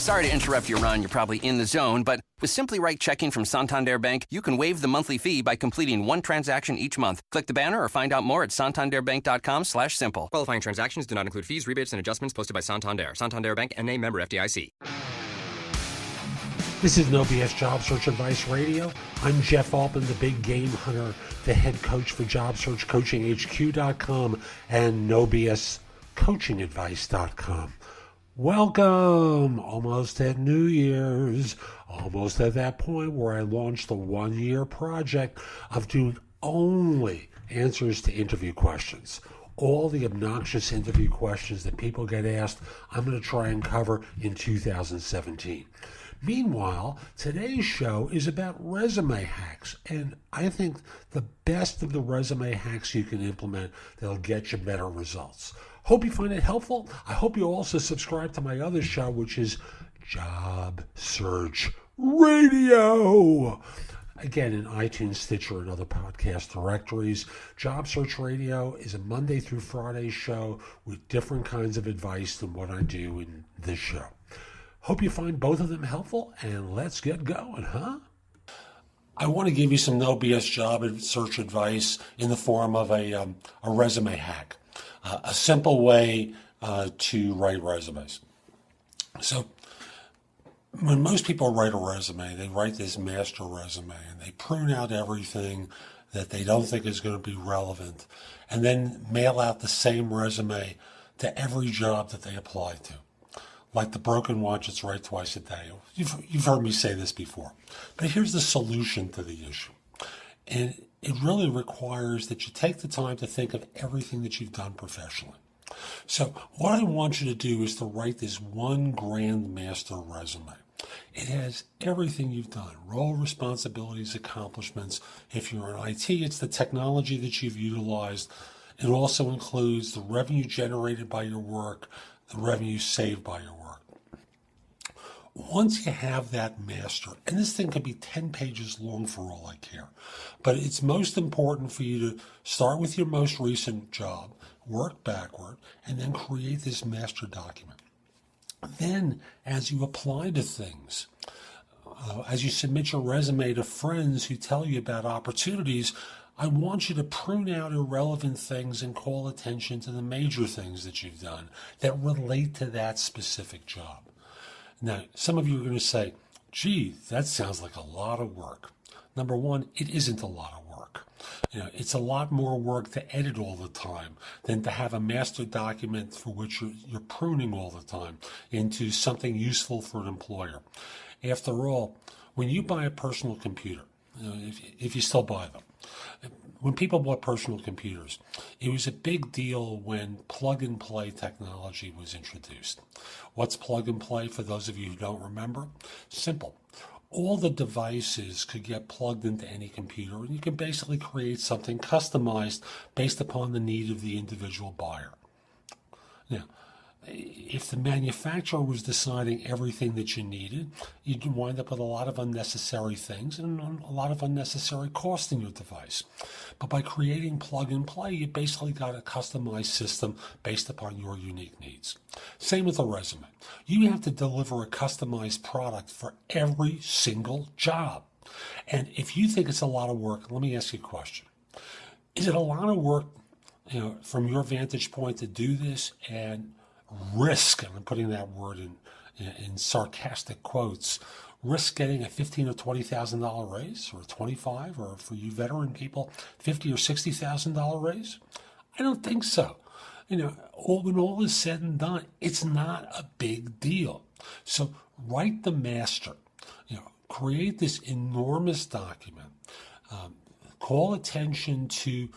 Sorry to interrupt your run. You're probably in the zone, but with Simply Right checking from Santander Bank, you can waive the monthly fee by completing one transaction each month. Click the banner or find out more at santanderbank.com/simple. Qualifying transactions do not include fees, rebates, and adjustments posted by Santander. Santander Bank, N.A. member FDIC. This is No BS Job Search Advice Radio. I'm Jeff Altman, the big game hunter, the head coach for JobSearchCoachingHQ.com and NoBSCoachingAdvice.com. Welcome! Almost at New Year's. Almost at that point where I launched the one-year project of doing only answers to interview questions. All the obnoxious interview questions that people get asked, I'm going to try and cover in 2017. Meanwhile, today's show is about resume hacks, and I think the best of the resume hacks you can implement that'll get you better results. Hope you find it helpful. I hope you also subscribe to my other show, which is Job Search Radio. Again, in iTunes, Stitcher, and other podcast directories. Job Search Radio is a Monday through Friday show with different kinds of advice than what I do in this show. Hope you find both of them helpful, and let's get going, huh? I want to give you some no BS job search advice in the form of a resume hack, a simple way to write resumes. So when most people write a resume, they write this master resume, and they prune out everything that they don't think is going to be relevant, and then mail out the same resume to every job that they apply to. Like the broken watch that's right twice a day. You've heard me say this before. But here's the solution to the issue. And it really requires that you take the time to think of everything that you've done professionally. So what I want you to do is to write this one grand master resume. It has everything you've done, role, responsibilities, accomplishments. If you're in IT, it's the technology that you've utilized. It also includes the revenue generated by your work, the revenue saved by your work. Once you have that master, and this thing could be 10 pages long for all I care, but it's most important for you to start with your most recent job, work backward, and then create this master document. Then, as you apply to things, as you submit your resume to friends who tell you about opportunities, I want you to prune out irrelevant things and call attention to the major things that you've done that relate to that specific job. Now, some of you are going to say, gee, that sounds like a lot of work. Number one, it isn't a lot of work. It's a lot more work to edit all the time than to have a master document for which you're pruning all the time into something useful for an employer. After all, when you buy a personal computer, if you still buy them, when people bought personal computers, it was a big deal when plug-and-play technology was introduced. What's plug-and-play, for those of you who don't remember? Simple. All the devices could get plugged into any computer, and you can basically create something customized based upon the need of the individual buyer. Now, if the manufacturer was deciding everything that you needed, you'd wind up with a lot of unnecessary things and a lot of unnecessary cost in your device. But by creating plug and play, you basically got a customized system based upon your unique needs. Same with a resume. You have to deliver a customized product for every single job. And if you think it's a lot of work, let me ask you a question. Is it a lot of work, from your vantage point to do this and risk, and I'm putting that word in sarcastic quotes, risk getting a $15,000 or $20,000 raise, or $25,000, or for you veteran people, $50,000 or $60,000 raise? I don't think so. When all is said and done, it's not a big deal. So write the master. Create this enormous document. Call attention to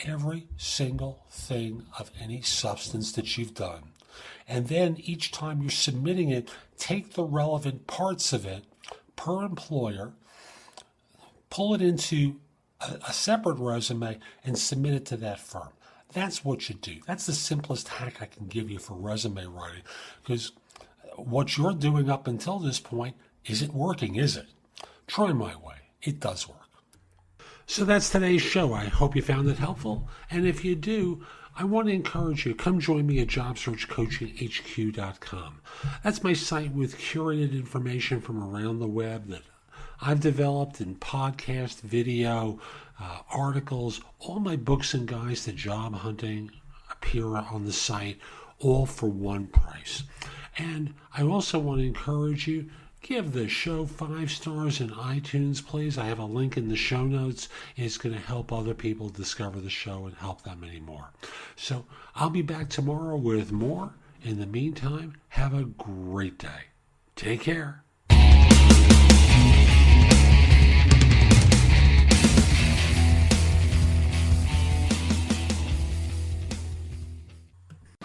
every single thing of any substance that you've done. And then each time you're submitting it, take the relevant parts of it per employer, pull it into a separate resume, and submit it to that firm. That's what you do. That's the simplest hack I can give you for resume writing, because what you're doing up until this point isn't working, is it? Try my way. It does work. So that's today's show. I hope you found it helpful. And if you do, I want to encourage you, come join me at JobSearchCoachingHQ.com. That's my site with curated information from around the web that I've developed in podcast, video, articles. All my books and guides to job hunting appear on the site, all for one price. And I also want to encourage you, give the show 5 stars in iTunes, please. I have a link in the show notes. It's going to help other people discover the show and help them anymore. So I'll be back tomorrow with more. In the meantime, have a great day. Take care.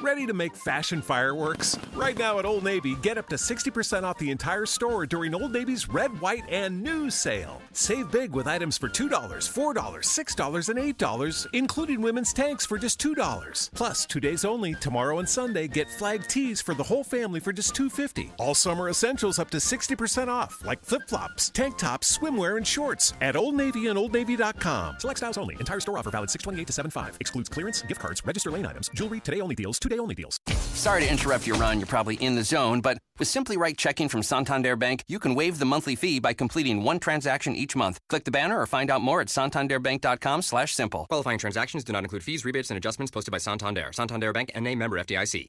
Ready to make fashion fireworks? Right now at Old Navy, get up to 60% off the entire store during Old Navy's Red, White, and New sale. Save big with items for $2, $4, $6, and $8, including women's tanks for just $2. Plus, 2 days only, tomorrow and Sunday, get flag tees for the whole family for just $2.50. All summer essentials up to 60% off, like flip-flops, tank tops, swimwear, and shorts at Old Navy and OldNavy.com. Select styles only. Entire store offer valid 6/28 to 7/5. Excludes clearance, gift cards, register lane items, jewelry, today only deals, 2 day only deals. Sorry to interrupt your run. You're probably in the zone, but with Simply Right checking from Santander Bank, you can waive the monthly fee by completing one transaction each month. Click the banner or find out more at santanderbank.com/simple. Qualifying transactions do not include fees, rebates, and adjustments posted by Santander. Santander Bank, N.A. member FDIC.